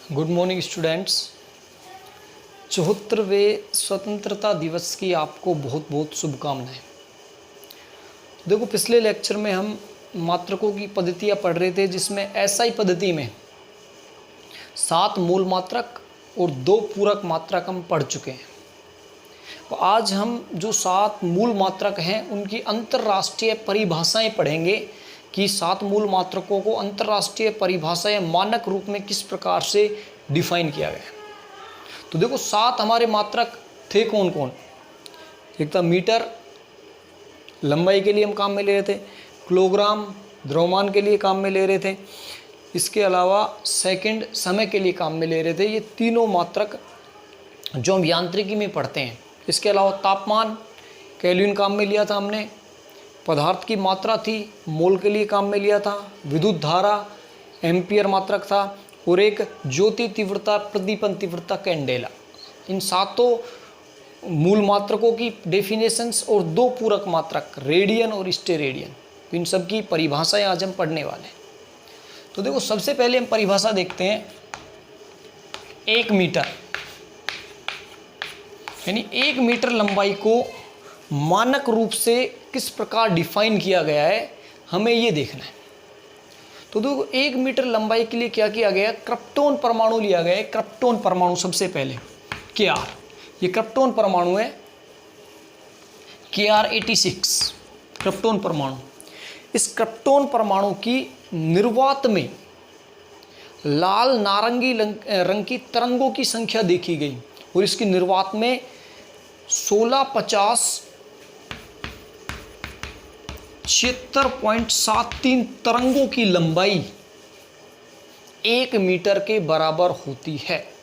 Good morning students. 74वें स्वतंत्रता दिवस की आपको बहुत बहुत शुभकामनाएं। देखो, पिछले लेक्चर में हम मात्रकों की पद्धतियाँ पढ़ रहे थे, जिसमें एसआई पद्धति में 7 मूल मात्रक और 2 पूरक मात्रक हम पढ़ चुके हैं। तो आज हम जो 7 मूल मात्रक हैं उनकी अंतर्राष्ट्रीय परिभाषाएं पढ़ेंगे कि 7 मूल मात्रकों को अंतर्राष्ट्रीय परिभाषा या मानक रूप में किस प्रकार से डिफाइन किया गया है। तो देखो, 7 हमारे मात्रक थे कौन कौन। एक था मीटर, लंबाई के लिए हम काम में ले रहे थे। किलोग्राम, द्रव्यमान के लिए काम में ले रहे थे। इसके अलावा सेकंड, समय के लिए काम में ले रहे थे। ये तीनों मात्रक जो हम यांत्रिकी में पढ़ते हैं। इसके अलावा तापमान, केल्विन काम में लिया था हमने। पदार्थ की मात्रा थी, मोल के लिए काम में लिया था। विद्युत धारा, एम्पियर मात्रक था। और एक ज्योति तीव्रता, प्रदीपन तीव्रता, कैंडेला। इन 7 मूल मात्रकों की डेफिनेशंस और 2 पूरक मात्रक, रेडियन और स्टेरेडियन, इन सब की परिभाषाएं आज हम पढ़ने वाले हैं। तो देखो, सबसे पहले हम परिभाषा देखते हैं 1 मीटर। यानी 1 मीटर लंबाई को मानक रूप से किस प्रकार डिफाइन किया गया है, हमें ये देखना है। तो देखो, 1 मीटर लंबाई के लिए क्या किया गया है, क्रिप्टॉन परमाणु लिया गया है। क्रिप्टॉन परमाणु सबसे पहले Kr, ये क्रिप्टॉन परमाणु है, Kr86 क्रिप्टॉन परमाणु। इस क्रिप्टॉन परमाणु की निर्वात में लाल नारंगी रंग की तरंगों की संख्या देखी गई और इसकी निर्वात में 1650 76.73 तरंगों की लंबाई 1 मीटर के बराबर होती है।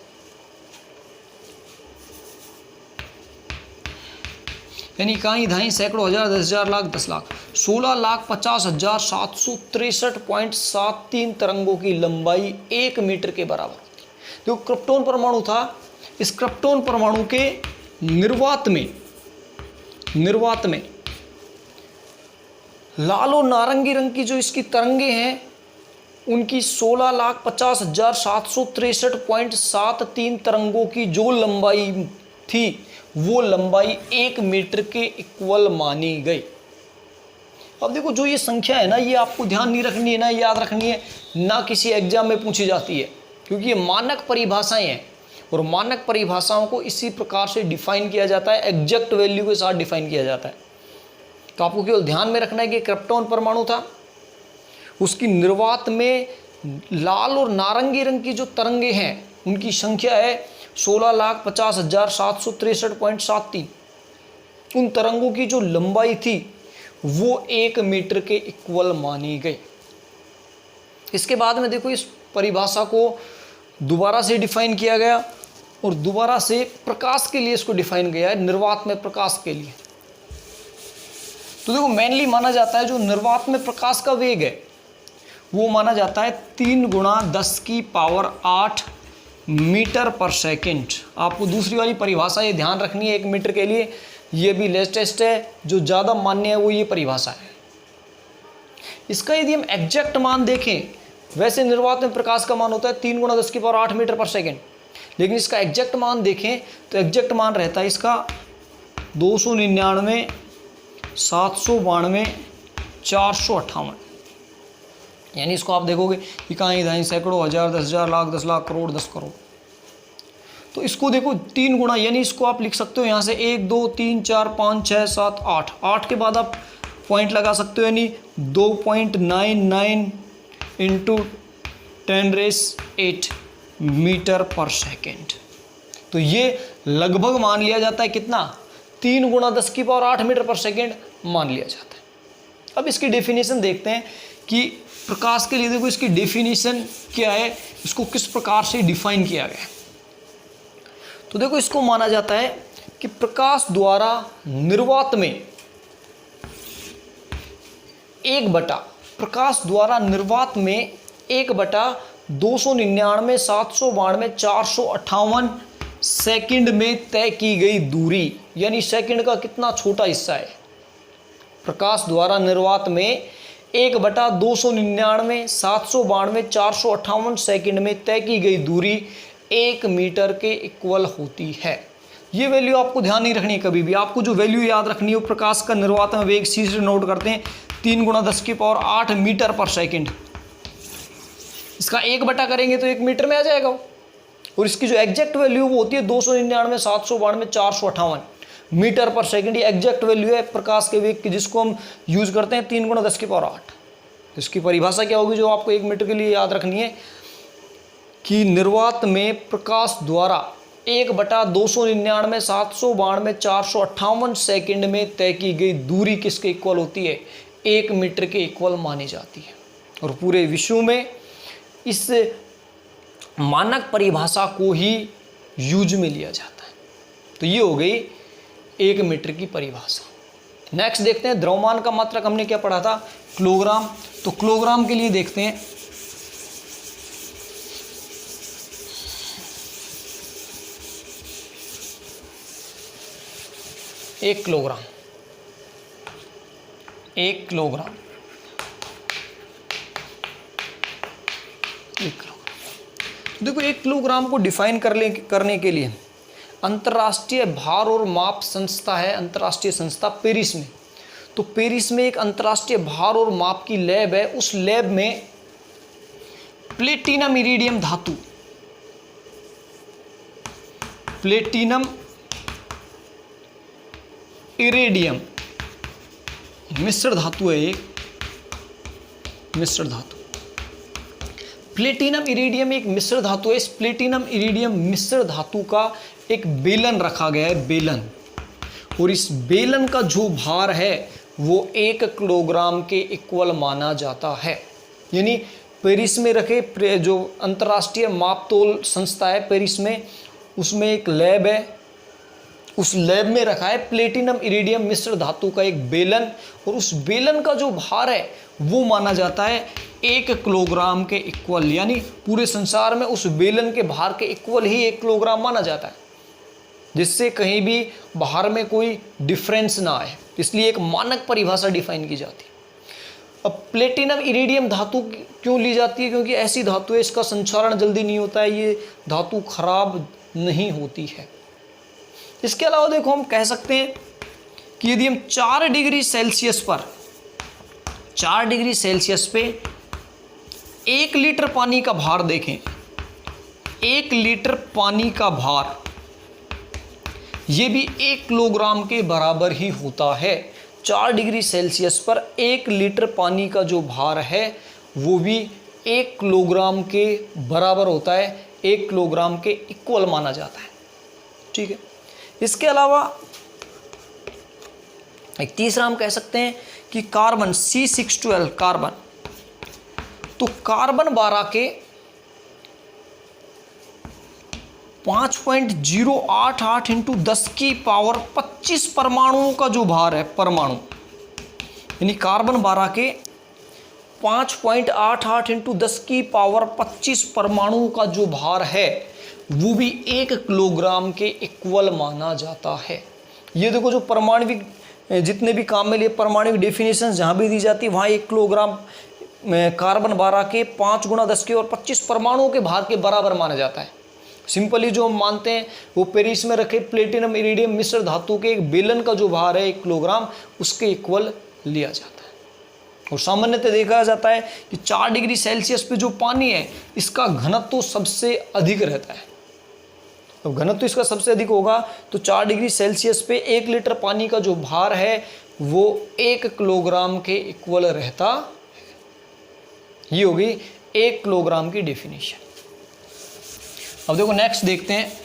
यानी इकाई, दहाई, सैकड़ों, हजार, 10,000, लाख, 10 लाख, 16,50,763.73 तरंगों की लंबाई 1 मीटर के बराबर होती है। जो क्रिप्टॉन परमाणु था, इस क्रिप्टॉन परमाणु के निर्वात में लाल और नारंगी रंग की जो इसकी तरंगे हैं, उनकी 16,50,763.73 तरंगों की जो लंबाई थी, वो लंबाई 1 मीटर के इक्वल मानी गई। अब देखो, जो ये संख्या है ना, ये आपको ध्यान नहीं रखनी है ना, याद रखनी है ना, किसी एग्जाम में पूछी जाती है, क्योंकि ये मानक परिभाषाएं हैं और मानक परिभाषाओं को इसी प्रकार से डिफाइन किया जाता है, एग्जैक्ट वैल्यू के साथ डिफाइन किया जाता है। तो आपको केवल ध्यान में रखना है कि क्रिप्टॉन परमाणु था, उसकी निर्वात में लाल और नारंगी रंग की जो तरंगे हैं, उनकी संख्या है 16,50,763.73। उन तरंगों की जो लंबाई थी वो 1 मीटर के इक्वल मानी गई। इसके बाद में देखो, इस परिभाषा को दोबारा से डिफाइन किया गया और दोबारा से प्रकाश के लिए इसको डिफाइन किया है, निर्वात में प्रकाश के लिए। तो देखो, मेनली माना जाता है जो निर्वात में प्रकाश का वेग है वो माना जाता है 3 × 10⁸ मीटर पर सेकंड। आपको दूसरी वाली परिभाषा ये ध्यान रखनी है 1 मीटर के लिए, ये भी लेटेस्ट है, जो ज़्यादा मान्य है वो ये परिभाषा है। इसका यदि हम एग्जैक्ट मान देखें, वैसे निर्वात में प्रकाश का मान होता है 3 × 10⁸ मीटर पर सेकंड, लेकिन इसका एग्जैक्ट मान देखें तो एग्जैक्ट मान रहता है इसका 299, 792, 458। यानी इसको आप देखोगे इकाई, दहाई, सैकड़ों, हजार, 10,000, लाख, 10 लाख, करोड़, 10 करोड़। तो इसको देखो 3 गुना, यानी इसको आप लिख सकते हो यहाँ से 1, 2, 3, 4, 5, 6, 7, 8। 8 के बाद आप पॉइंट लगा सकते हो, यानी 2.99 × 10⁸ मीटर पर सेकेंड। तो ये लगभग मान लिया जाता है कितना, 3 × 10⁸ मीटर पर सेकेंड मान लिया जाता है। अब इसकी डेफिनेशन देखते हैं कि प्रकाश के लिए देखो इसकी डेफिनेशन क्या है, इसको किस प्रकार से डिफाइन किया गया है। तो देखो, इसको माना जाता है कि प्रकाश द्वारा निर्वात में 1/299,792,458 सेकंड में तय की गई दूरी, यानी सेकंड का कितना छोटा हिस्सा है। प्रकाश द्वारा निर्वात में 1/299 792 458 सेकंड में तय की गई दूरी 1 मीटर के इक्वल होती है। ये वैल्यू आपको ध्यान नहीं रखनी है कभी भी। आपको जो वैल्यू याद रखनी है वो प्रकाश का निर्वातन वेग सी से नोट करते हैं 3 × 10⁸ मीटर पर सेकंड। इसका 1 करेंगे तो 1 मीटर में आ जाएगा। और इसकी जो एग्जैक्ट वैल्यू वो होती है 299 792 458 मीटर पर सेकंड। ये एग्जैक्ट वैल्यू है प्रकाश के वेग की, जिसको हम यूज करते हैं 3 × 10⁸। इसकी परिभाषा क्या होगी जो आपको 1 मीटर के लिए याद रखनी है कि निर्वात में प्रकाश द्वारा 1/299 792 458 सेकंड में तय की गई दूरी किसके इक्वल होती है? 1 मीटर के इक्वल मानी जाती है। और पूरे विश्व में इस मानक परिभाषा को ही यूज में लिया जाता है। तो ये हो गई 1 मीटर की परिभाषा। नेक्स्ट देखते हैं द्रव्यमान का मात्रक। हमने क्या पढ़ा था? किलोग्राम। तो किलोग्राम के लिए देखते हैं 1 किलोग्राम। 1 किलोग्राम देखो 1 किलोग्राम को डिफाइन करने के लिए अंतर्राष्ट्रीय भार और माप संस्था है, अंतर्राष्ट्रीय संस्था पेरिस में। तो पेरिस में एक अंतर्राष्ट्रीय भार और माप की लैब है। उस लैब में प्लेटिनम इरिडियम धातु, प्लेटिनम इरिडियम मिश्र धातु है, एक मिश्र धातु। प्लेटिनम इरिडियम एक मिश्र धातु है। इस प्लेटिनम इरिडियम मिश्र धातु का एक बेलन रखा गया है, बेलन। और इस बेलन का जो भार है वो 1 किलोग्राम के इक्वल माना जाता है। यानी पेरिस में रखे जो अंतर्राष्ट्रीय मापतोल संस्था है पेरिस में, उसमें एक लैब है। उस लैब में रखा है प्लेटिनम इरिडियम मिश्र धातु का एक बेलन। और उस बेलन का जो भार है वो माना जाता है 1 किलोग्राम के इक्वल। यानी पूरे संसार में उस बेलन के भार के इक्वल ही 1 किलोग्राम माना जाता है, जिससे कहीं भी भार में कोई डिफरेंस ना आए। इसलिए एक मानक परिभाषा डिफाइन की जाती है। अब प्लेटिनम इरिडियम धातु क्यों ली जाती है? क्योंकि ऐसी धातु है इसका संक्षारण जल्दी नहीं होता है, ये धातु खराब नहीं होती है। इसके अलावा देखो हम कह सकते हैं कि यदि हम 4 डिग्री सेल्सियस पर 4 डिग्री सेल्सियस पे 1 लीटर पानी का भार देखें, 1 लीटर पानी का भार ये भी 1 किलोग्राम के बराबर ही होता है। 4 डिग्री सेल्सियस पर 1 लीटर पानी का जो भार है वो भी 1 किलोग्राम के बराबर होता है, 1 किलोग्राम के इक्वल माना जाता है। ठीक है। इसके अलावा एक तीसरा हम कह सकते हैं कि कार्बन C612 कार्बन। तो कार्बन 12 के 5.088 × 10⁻25 परमाणुओं का जो भार है, परमाणु यानी कार्बन 12 के 5.88 × 10⁻25 परमाणुओं का जो भार है वो भी 1 किलोग्राम के इक्वल माना जाता है। ये देखो जो परमाणविक जितने भी काम में लिए परमाणविक डेफिनेशन जहाँ भी दी जाती है वहाँ 1 किलोग्राम कार्बन 12 के 5 × 10⁻25 परमाणुओं के भार के बराबर माना जाता है। सिंपली जो हम मानते हैं वो पेरिस में रखे प्लेटिनम इरिडियम मिश्र धातु के एक बेलन का जो भार है 1 किलोग्राम, उसके इक्वल लिया जाता है। और सामान्यतः देखा जाता है कि 4 डिग्री सेल्सियस पे जो पानी है इसका घनत्व सबसे अधिक रहता है। तो घनत्व इसका सबसे अधिक होगा तो 4 डिग्री सेल्सियस पे 1 लीटर पानी का जो भार है वो 1 किलोग्राम के इक्वल रहता है। ये होगी 1 किलोग्राम की डेफिनेशन। अब देखो नेक्स्ट देखते हैं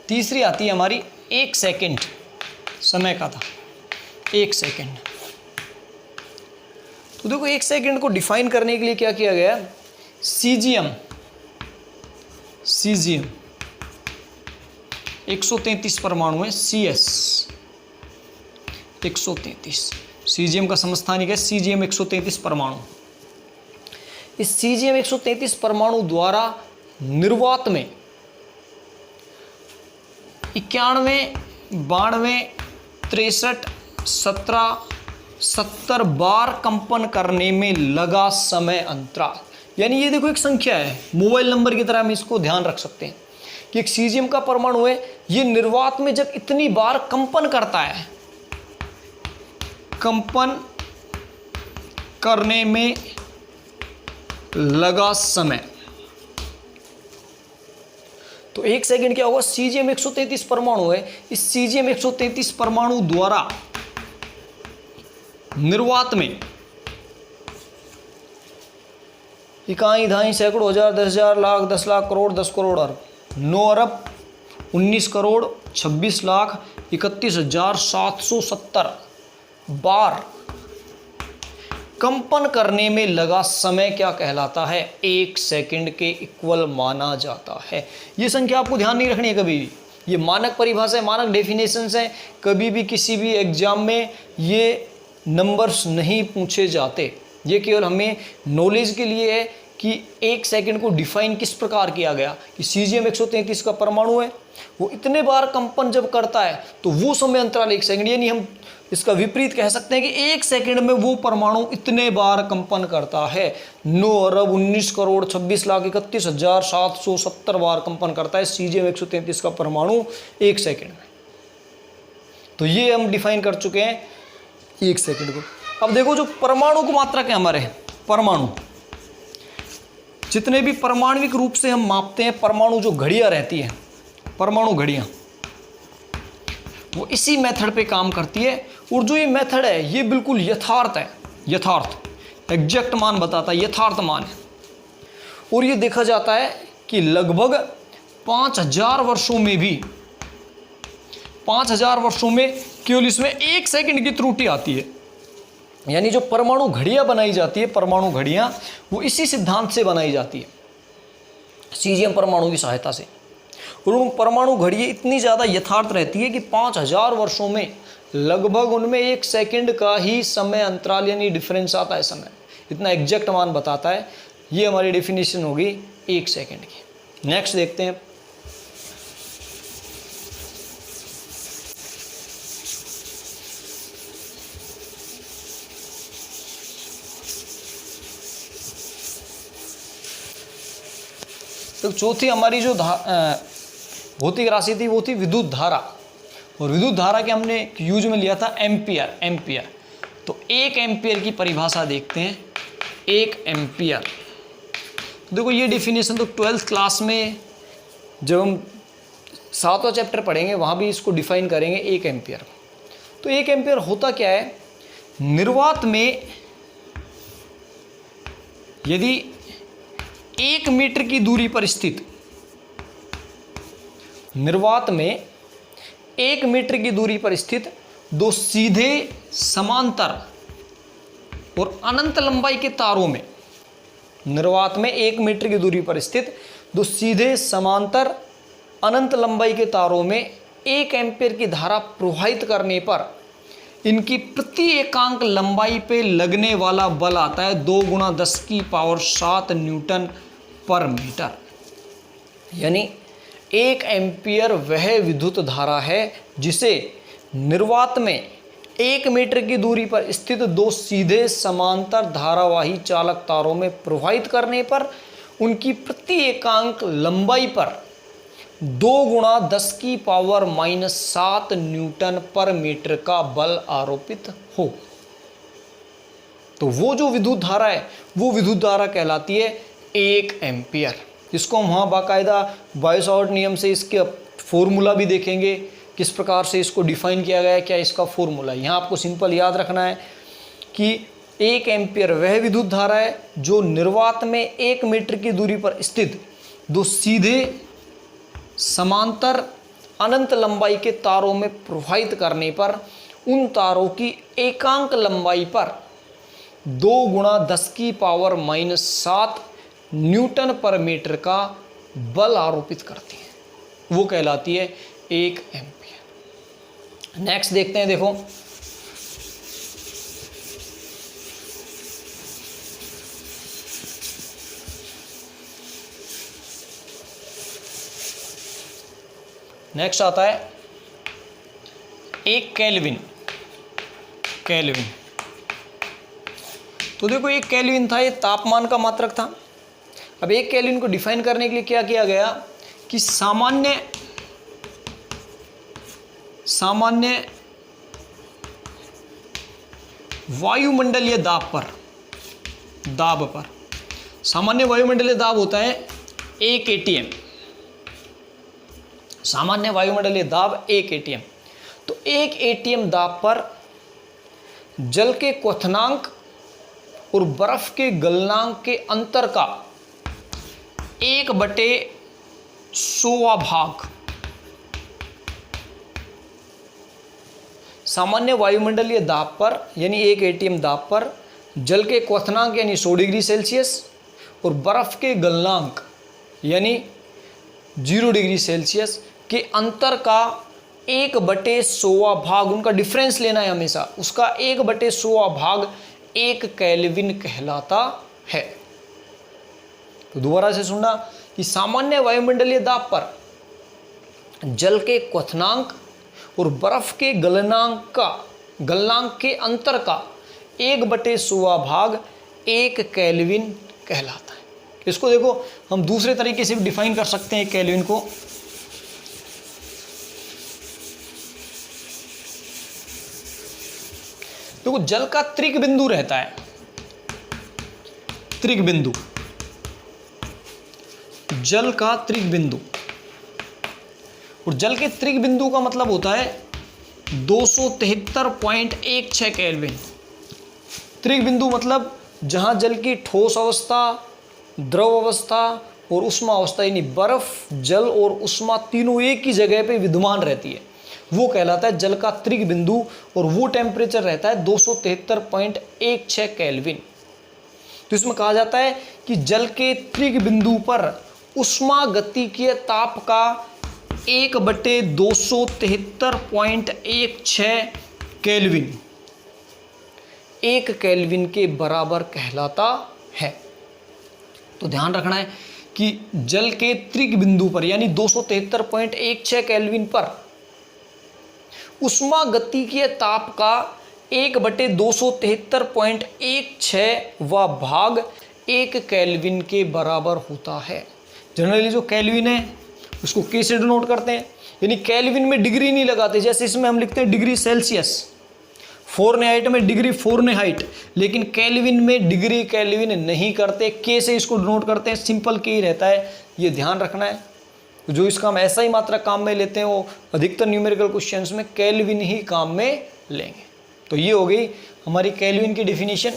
तीसरी आती है हमारी 1 सेकंड समय का था 1 सेकंड। तो देखो 1 सेकंड को डिफाइन करने के लिए क्या किया गया? सीजियम 133 परमाणु है, CS 133 सीजियम का समस्थानिक है सीजियम 133 परमाणु। इस सीजियम 133 परमाणु द्वारा निर्वात में 91, 92, 63, 17, 70 बार कंपन करने में लगा समय अंतराल। यानी ये देखो एक संख्या है, मोबाइल नंबर की तरह हम इसको ध्यान रख सकते हैं कि एक सीजियम का परमाणु है, ये निर्वात में जब इतनी बार कंपन करता है, कंपन करने में लगा समय, तो एक सेकंड क्या होगा, सीजियम 133 परमाणु है, इस सीजियम 133 परमाणु द्वारा निर्वात में इकाई, दहाई, सैकड़ों, हजार, 10,000, लाख, 10 लाख, करोड़, 10 करोड़, अरब, 9 अरब, 19 करोड़, 26 लाख, 31,770 बार कंपन करने में लगा समय क्या कहलाता है, 1 सेकंड के इक्वल माना जाता है। ये संख्या आपको ध्यान नहीं रखनी है कभी भी, ये मानक परिभाषा है, मानक डेफिनेशंस है, कभी भी किसी भी एग्जाम में ये नंबर्स नहीं पूछे जाते। ये केवल हमें नॉलेज के लिए है कि 1 सेकंड को डिफाइन किस प्रकार किया गया कि सीजियम 133 का परमाणु है, वो इतने बार कंपन जब करता है तो वो समय अंतराल 1 सेकंड, यानी हम इसका विपरीत कह सकते हैं कि 1 सेकंड में वो परमाणु इतने बार कंपन करता है, 9 अरब 19 करोड़ 26 लाख 31,770 बार कंपन करता है सीजियम 133 का परमाणु 1 सेकंड में। तो ये हम डिफाइन कर चुके हैं 1 सेकंड को। अब देखो जो परमाणु की मात्रा क्या हमारे परमाणु, जितने भी परमाणविक रूप से हम मापते हैं, परमाणु जो घड़ियां रहती है, परमाणु घड़ियां, वो इसी मेथड पे काम करती है। और जो ये मेथड है ये बिल्कुल यथार्थ है, यथार्थ एग्जैक्ट मान बताता है, यथार्थ मान है। और ये देखा जाता है कि लगभग 5,000 वर्षों में भी, 5,000 वर्षों में केवल इसमें 1 सेकंड की त्रुटि आती है। यानी जो परमाणु घड़ियां बनाई जाती है, परमाणु घड़ियां, वो इसी सिद्धांत से बनाई जाती है, सीजियम परमाणु की सहायता से। और उन परमाणु घड़ियां इतनी ज़्यादा यथार्थ रहती है कि 5,000 वर्षों में लगभग उनमें 1 सेकंड का ही समय अंतराल यानी डिफरेंस आता है, समय इतना एग्जैक्ट मान बताता है। ये हमारी डेफिनेशन होगी 1 सेकंड की। नेक्स्ट देखते हैं, तो चौथी हमारी जो भौतिक राशि थी वो थी विद्युत धारा। और विद्युत धारा के हमने यूज में लिया था एम्पियर, एम्पियर। तो 1 एम्पियर की परिभाषा देखते हैं, 1 एम्पियर। देखो ये डेफिनेशन तो 12th क्लास में जब हम 7वां चैप्टर पढ़ेंगे वहाँ भी इसको डिफाइन करेंगे 1 एम्पियर। तो 1 एम्पियर होता क्या है, निर्वात में यदि 1 मीटर की दूरी पर स्थित, निर्वात में 1 मीटर की दूरी पर स्थित 2 सीधे समांतर और अनंत लंबाई के तारों में, निर्वात में 1 मीटर की दूरी पर स्थित 2 सीधे समांतर अनंत लंबाई के तारों में 1 एम्पियर की धारा प्रवाहित करने पर इनकी प्रति एकांक लंबाई पे लगने वाला बल आता है 2 × 10⁻7 न्यूटन पर मीटर। यानी 1 एम्पियर वह विद्युत धारा है जिसे निर्वात में 1 मीटर की दूरी पर स्थित 2 सीधे समांतर धारावाही चालक तारों में प्रवाहित करने पर उनकी प्रति एकांक लंबाई पर 2 × 10⁻⁷ न्यूटन पर मीटर का बल आरोपित हो। तो वो जो विद्युत धारा है वो विद्युत धारा कहलाती है 1 एम्पियर। इसको हम वहाँ बाकायदा बायो-सावर्ट नियम से इसके फॉर्मूला भी देखेंगे, किस प्रकार से इसको डिफाइन किया गया है, क्या इसका फॉर्मूला है। यहाँ आपको सिंपल याद रखना है कि 1 एम्पियर वह विद्युत धारा है जो निर्वात में 1 मीटर की दूरी पर स्थित 2 सीधे समांतर अनंत लंबाई के तारों में प्रवाहित करने पर उन तारों की एकांक लंबाई पर 2 × 10⁻⁷ न्यूटन पर मीटर का बल आरोपित करती है, वो कहलाती है 1 एम्पियर। नेक्स्ट देखते हैं, देखो नेक्स्ट आता है 1 केल्विन। केल्विन, तो देखो 1 केल्विन था, ये तापमान का मात्रक था। अब 1 केल्विन को डिफाइन करने के लिए क्या किया गया कि सामान्य वायुमंडलीय दाब पर सामान्य वायुमंडलीय दाब होता है 1 atm। सामान्य वायुमंडलीय दाब 1 atm। तो 1 atm दाब पर जल के क्वथनांक और बर्फ के गलनांक के अंतर का 1/100वां भाग सामान्य वायुमंडलीय दाब पर यानी 1 atm दाब पर जल के क्वथनांक यानी 100 डिग्री सेल्सियस और बर्फ के गलनांक यानी 0 डिग्री सेल्सियस के अंतर का 1/100वां भाग, उनका डिफरेंस लेना है हमेशा, उसका 1/100वां भाग 1 केल्विन कहलाता है। तो दोबारा से सुनना कि सामान्य वायुमंडलीय दाब पर जल के क्वथनांक और बर्फ के गलनांक के अंतर का 1/100वां भाग 1 केल्विन कहलाता है। इसको देखो हम दूसरे तरीके से भी डिफाइन कर सकते हैं केल्विन को। देखो जल का त्रिक बिंदु रहता है, त्रिक बिंदु, जल का त्रिक बिंदु, और जल के त्रिक बिंदु का मतलब होता है 273.16 केल्विन। त्रिक बिंदु मतलब जहां जल की ठोस अवस्था, द्रव अवस्था और उष्मा अवस्था यानी बर्फ, जल और उष्मा तीनों एक ही जगह पे विद्यमान रहती है, वो कहलाता है जल का त्रिक बिंदु, और वो टेम्परेचर रहता है 273.16 केल्विन। तो इसमें कहा जाता है कि जल के त्रिक बिंदु पर उष्मा गतिकीय ताप का 1/273.16 केल्विन 1 केल्विन के बराबर कहलाता है। तो ध्यान रखना है कि जल के त्रिक बिंदु पर यानी 273.16 केल्विन पर उष्मा गतिकीय ताप का 1/273.16वां भाग 1 केल्विन के बराबर होता है। जनरली जो केल्विन है उसको के से डिनोट करते हैं, यानी केल्विन में डिग्री नहीं लगाते, जैसे इसमें हम लिखते हैं डिग्री सेल्सियस, फ़ारेनहाइट में डिग्री फ़ारेनहाइट, लेकिन केल्विन में डिग्री केल्विन नहीं करते, के से इसको डिनोट करते हैं, सिंपल के ही रहता है, ये ध्यान रखना है। जो इसका हम ऐसा ही मात्रा काम में लेते हैं वो अधिकतर न्यूमेरिकल क्वेश्चंस में केल्विन ही काम में लेंगे। तो ये हो गई हमारी केल्विन की डिफिनीशन।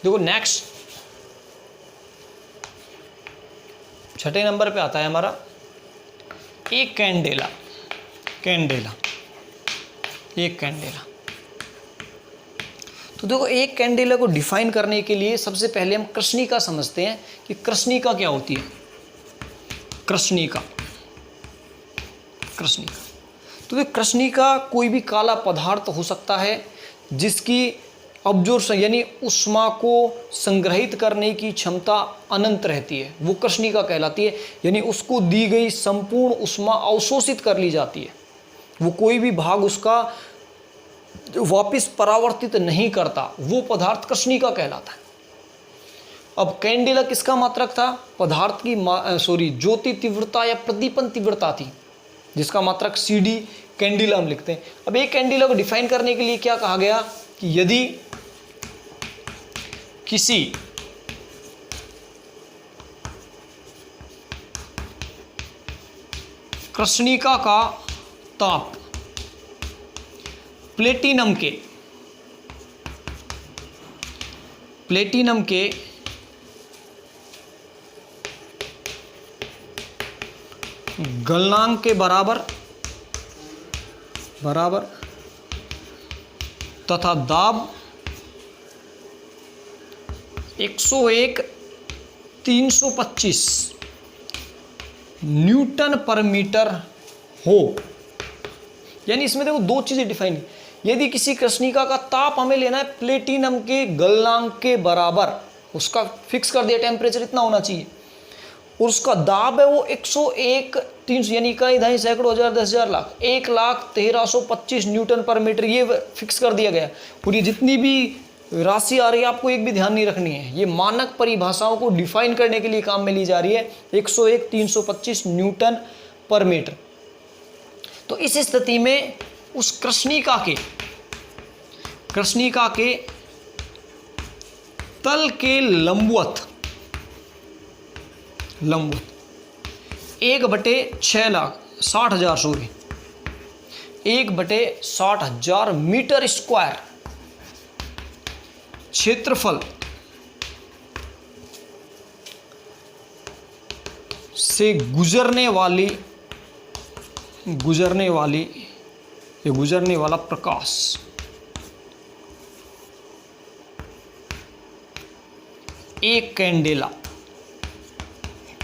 देखो नेक्स्ट 6ठे नंबर पे आता है हमारा एक कैंडेला। एक कैंडेला। तो देखो एक कैंडेला को डिफाइन करने के लिए सबसे पहले हम कृष्णिका समझते हैं कि कृष्णिका क्या होती है। कृष्णिका तो ये कृष्णिका कोई भी काला पदार्थ हो सकता है जिसकी अब्जॉर्प्शन यानी उष्मा को संग्रहित करने की क्षमता अनंत रहती है, वो कृष्णिका कहलाती है। यानी उसको दी गई संपूर्ण उष्मा अवशोषित कर ली जाती है, वो कोई भी भाग उसका वापस परावर्तित नहीं करता, वो पदार्थ कृष्णिका कहलाता है। अब कैंडेला किसका मात्रक था? पदार्थ की ज्योति तीव्रता या प्रदीपन तीव्रता थी, जिसका मात्रक CD कैंडेला हम लिखते हैं। अब एक कैंडेला को डिफाइन करने के लिए क्या कहा गया कि यदि किसी कृष्णिका का ताप प्लेटिनम के गलनांक के बराबर तथा दाब 101 325 न्यूटन पर मीटर हो। यानी इसमें देखो दो चीजें डिफाइन, यदि किसी कृष्णिका का ताप हमें लेना है प्लेटिनम के गलनांक के बराबर, उसका फिक्स कर दिया टेम्परेचर इतना होना चाहिए, और उसका दाब है वो 101 300 यानी इकाई दहाई सैकड़ों हजार 10,000 लाख 1,13,25 न्यूटन पर मीटर, ये फिक्स कर दिया गया। और ये जितनी भी राशि आ रही है आपको एक भी ध्यान नहीं रखनी है, ये मानक परिभाषाओं को डिफाइन करने के लिए काम में ली जा रही है। 101 325 न्यूटन पर मीटर। तो इस स्थिति में उस कृष्णिका के तल के लंबवत 1/6,60,000 सॉरी 1/60,000 मीटर स्क्वायर क्षेत्रफल से गुजरने वाला प्रकाश एक कैंडेला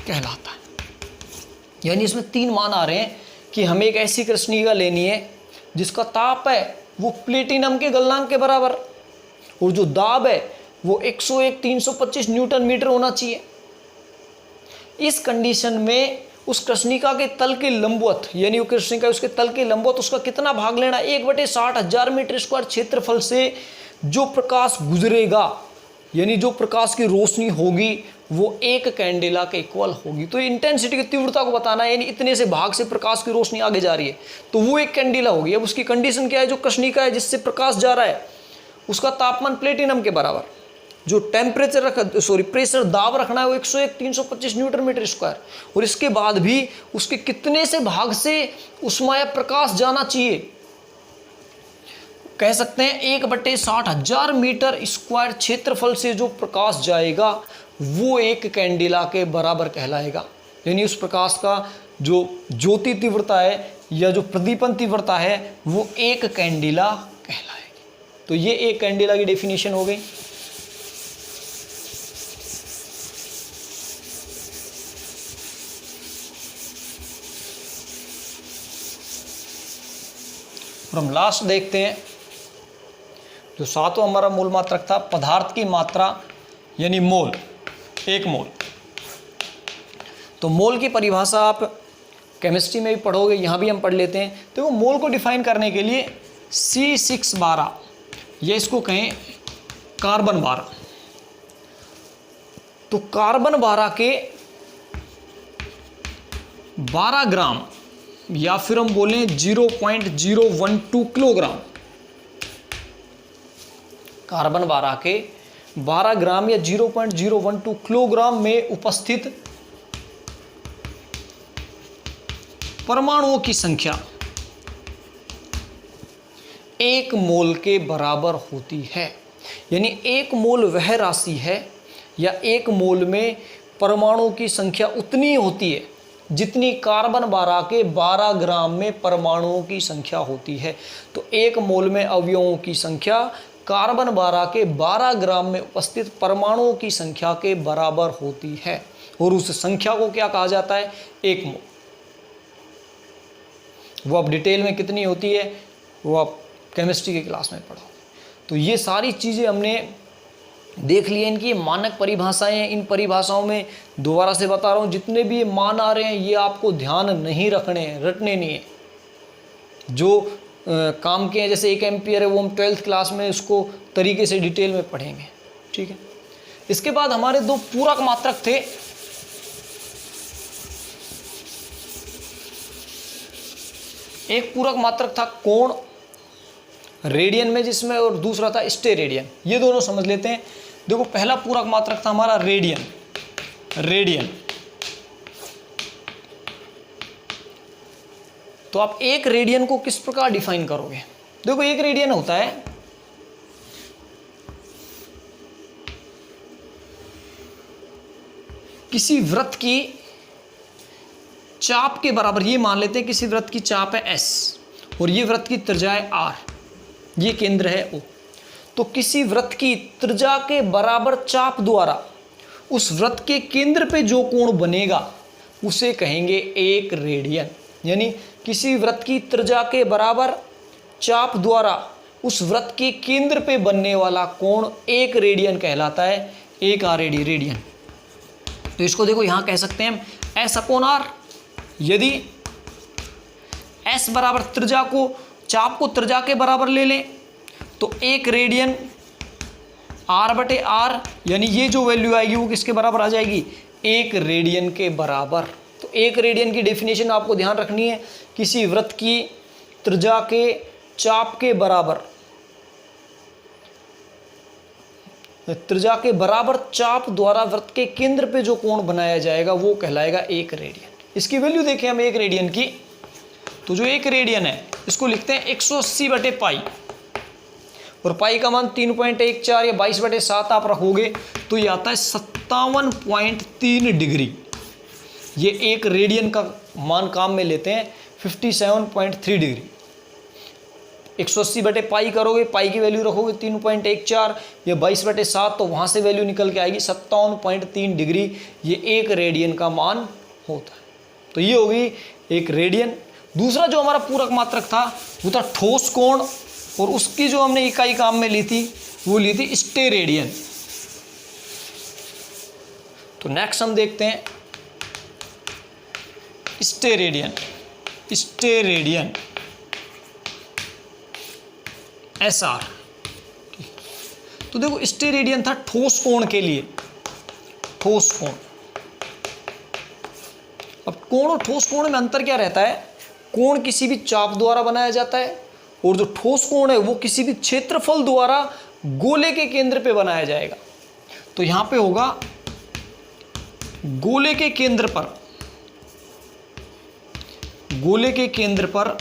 कहलाता है। यानी इसमें 3 मान आ रहे हैं कि हमें एक ऐसी कृष्णिका लेनी है जिसका ताप है वो प्लेटिनम के गलनांक के बराबर, और जो दाब है वो 101 325 न्यूटन मीटर होना चाहिए। इस कंडीशन में उस कृष्णिका के तल के लंबवत, यानी वो कृष्णिका उसके तल के लंबवत उसका कितना भाग लेना, 1/60,000 मीटर स्क्वायर क्षेत्रफल से जो प्रकाश गुजरेगा, यानी जो प्रकाश की रोशनी होगी वो एक कैंडेला के इक्वल होगी। तो इंटेंसिटी की तीव्रता को बताना है, यानी इतने से भाग से प्रकाश की रोशनी आगे जा रही है तो वो एक कैंडेला होगी। अब उसकी कंडीशन क्या है, जो कृष्णिका है जिससे प्रकाश जा रहा है उसका तापमान प्लेटिनम के बराबर, जो प्रेशर दाब रखना है वो 101 325 न्यूटन मीटर स्क्वायर, और इसके बाद भी उसके कितने से भाग से उष्माय प्रकाश जाना चाहिए, कह सकते हैं 1/60,000 मीटर स्क्वायर क्षेत्रफल से जो प्रकाश जाएगा वो एक कैंडेला के बराबर कहलाएगा। यानी उस प्रकाश का जो ज्योति तीव्रता है या जो प्रदीपन तीव्रता है वो एक कैंडेला कहलाएगी। तो ये एक कैंडेला की डेफिनेशन हो गई। और हम लास्ट देखते हैं जो 7वां हमारा मूल मात्रक था, पदार्थ की मात्रा यानी मोल, 1 मोल। तो मोल की परिभाषा आप केमिस्ट्री में भी पढ़ोगे, यहाँ भी हम पढ़ लेते हैं। तो वो मोल को डिफाइन करने के लिए C612 या इसको कहें कार्बन 12, तो कार्बन 12 के 12 ग्राम या फिर हम बोलें 0.012 किलोग्राम, कार्बन 12 के 12 ग्राम या 0.012 किलोग्राम में उपस्थित परमाणुओं की संख्या 1 मोल के बराबर होती है। यानी 1 मोल वह राशि है या 1 मोल में परमाणुओं की संख्या उतनी होती है जितनी कार्बन 12 के 12 ग्राम में परमाणुओं की संख्या होती है। तो 1 मोल में अवयवों की संख्या कार्बन 12 के 12 ग्राम में उपस्थित परमाणुओं की संख्या के बराबर होती है, और उस संख्या को क्या कहा जाता है, 1 मोल। वो अब डिटेल में कितनी होती है वो आप केमिस्ट्री की क्लास में पढ़ोगे। तो ये सारी चीज़ें हमने देख लिए, इनकी मानक परिभाषाएं हैं। इन परिभाषाओं में दोबारा से बता रहा हूँ, जितने भी ये मान आ रहे हैं ये आपको ध्यान नहीं रखने हैं, रटने नहीं है। जो काम के हैं, जैसे 1 एम्पियर है वो हम 12th क्लास में उसको तरीके से डिटेल में पढ़ेंगे, ठीक है। इसके बाद हमारे 2 पूरक मात्रक थे। एक पूरक मात्रक था कोण रेडियन में जिसमें, और दूसरा था स्टेरेडियन। ये दोनों समझ लेते हैं। देखो पहला पूरक मात्रक था हमारा रेडियन। तो आप एक रेडियन को किस प्रकार डिफाइन करोगे। देखो एक रेडियन होता है किसी वृत्त की चाप के बराबर। ये मान लेते हैं किसी वृत्त की चाप है S और ये वृत्त की त्रिज्या है R, ये केंद्र है O। तो किसी वृत्त की त्रिज्या के बराबर चाप द्वारा उस वृत्त के केंद्र पे जो कोण बनेगा उसे कहेंगे 1 रेडियन। यानी किसी वृत्त की त्रिज्या के बराबर चाप द्वारा उस वृत्त के केंद्र पे बनने वाला कोण 1 रेडियन कहलाता है, 1 आरएडी रेडियन। तो इसको देखो यहां कह सकते हैं हम एस अपॉन आर। यदि एस बराबर त्रिज्या को, चाप को त्रिज्या के बराबर ले लें तो 1 रेडियन आर बटे आर, यानी ये जो वैल्यू आएगी वो किसके बराबर आ जाएगी, 1 रेडियन के बराबर। तो 1 रेडियन की डेफिनेशन आपको ध्यान रखनी है, किसी वृत्त की त्रिज्या के चाप के बराबर, त्रिज्या के बराबर चाप द्वारा वृत्त के केंद्र पे जो कोण बनाया जाएगा वो कहलाएगा 1 रेडियन। इसकी वैल्यू देखें हम 1 रेडियन की, तो जो 1 रेडियन है इसको लिखते हैं 180 बटे पाई, और पाई का मान 3.14 या 22/7 आप रखोगे तो ये आता है 57.3 डिग्री। ये 1 रेडियन का मान काम में लेते हैं 57.3 डिग्री। 180 बटे पाई करोगे, पाई की वैल्यू रखोगे 3.14 या 22/7, तो वहाँ से वैल्यू निकल के आएगी 57.3 डिग्री। ये 1 रेडियन का मान होता है। तो ये होगी 1 रेडियन। दूसरा जो हमारा पूरक मात्रक था वो था ठोस कोण, और उसकी जो हमने इकाई काम में ली थी वो ली थी स्टेरेडियन। तो नेक्स्ट हम देखते हैं स्टेरेडियन। Steradian SR। तो देखो स्टेरेडियन था ठोस कोण के लिए, ठोस कोण। अब कोण और ठोस कोण में अंतर क्या रहता है, कोण किसी भी चाप द्वारा बनाया जाता है और जो ठोस कोण है वो किसी भी क्षेत्रफल द्वारा गोले के केंद्र पे बनाया जाएगा। तो यहां पे होगा गोले के केंद्र पर, गोले के केंद्र पर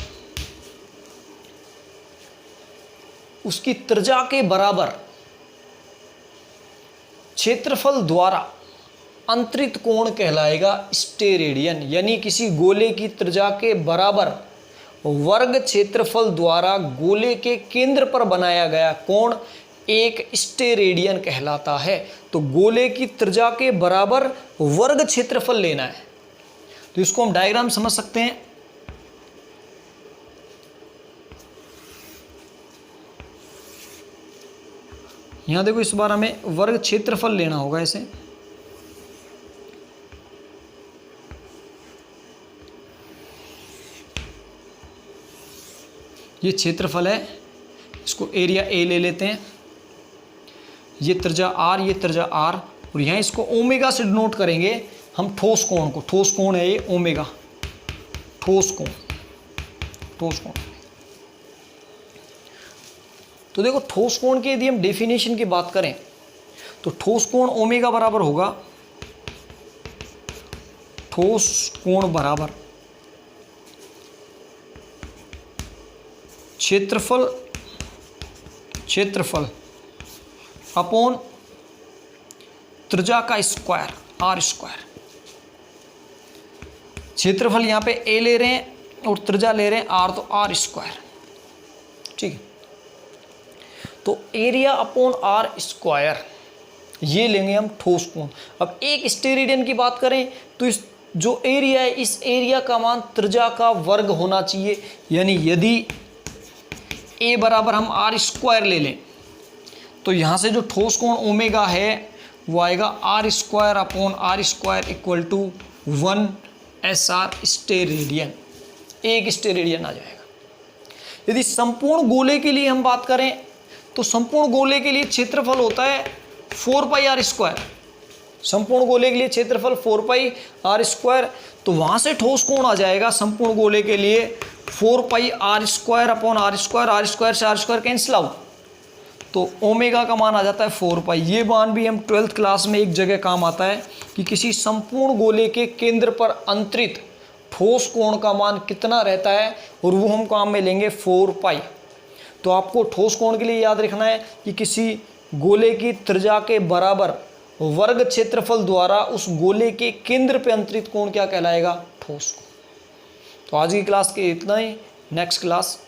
उसकी त्रिज्या के बराबर क्षेत्रफल द्वारा अंतरित कोण कहलाएगा स्टेरेडियन। यानी किसी गोले की त्रिज्या के बराबर वर्ग क्षेत्रफल द्वारा गोले के केंद्र पर बनाया गया कोण एक स्टेरेडियन कहलाता है। तो गोले की त्रिज्या के बराबर वर्ग क्षेत्रफल लेना है। तो इसको हम डायग्राम समझ सकते हैं। यहां देखो इस बार हमें वर्ग क्षेत्रफल लेना होगा। ऐसे ये क्षेत्रफल है, इसको एरिया ए ले लेते हैं। ये त्रिज्या आर, ये त्रिज्या आर, और यहाँ इसको ओमेगा से डिनोट करेंगे हम ठोस कोण को। ठोस कोण है ये ओमेगा, ठोस कोण, ठोस कोण। तो देखो ठोस कोण की यदि हम डेफिनेशन की बात करें तो ठोस कोण ओमेगा बराबर होगा, ठोस कोण बराबर क्षेत्रफल, क्षेत्रफल अपॉन त्रिज्या का स्क्वायर, आर स्क्वायर। क्षेत्रफल यहां पे ए ले रहे हैं और त्रिज्या ले रहे हैं आर, तो आर स्क्वायर। ठीक है, तो एरिया अपॉन आर स्क्वायर ये लेंगे हम ठोस कोण। अब एक स्टेरेडियन की बात करें तो इस जो एरिया है इस एरिया का मान त्रिज्या का वर्ग होना चाहिए। यानी यदि ए बराबर हम आर स्क्वायर ले लें तो यहाँ से जो ठोस कोण ओमेगा है वो आएगा R square upon are square equal to 1 SR steradian. एक स्टेरेडियन आ जाएगा। यदि संपूर्ण गोले के लिए हम बात करें तो संपूर्ण गोले के लिए क्षेत्रफल होता है 4 पाई आर स्क्वायर। संपूर्ण गोले के लिए क्षेत्रफल 4 पाई आर स्क्वायर, तो वहाँ से ठोस कोण आ जाएगा संपूर्ण गोले के लिए 4 pi r square upon are square. R square से आर स्क्वायर कैंसिल आउट, तो ओमेगा का मान आ जाता है 4 पाई। ये मान भी हम 12th क्लास में एक जगह काम आता है कि किसी संपूर्ण गोले के केंद्र पर अंतरित ठोस कोण का मान कितना रहता है, और वो हम काम में लेंगे 4 पाई। तो आपको ठोस कोण के लिए याद रखना है कि किसी गोले की त्रिज्या के बराबर वर्ग क्षेत्रफल द्वारा उस गोले के केंद्र पे अंतरित कोण क्या कहलाएगा, ठोस कोण। तो आज की क्लास के इतना ही। Next class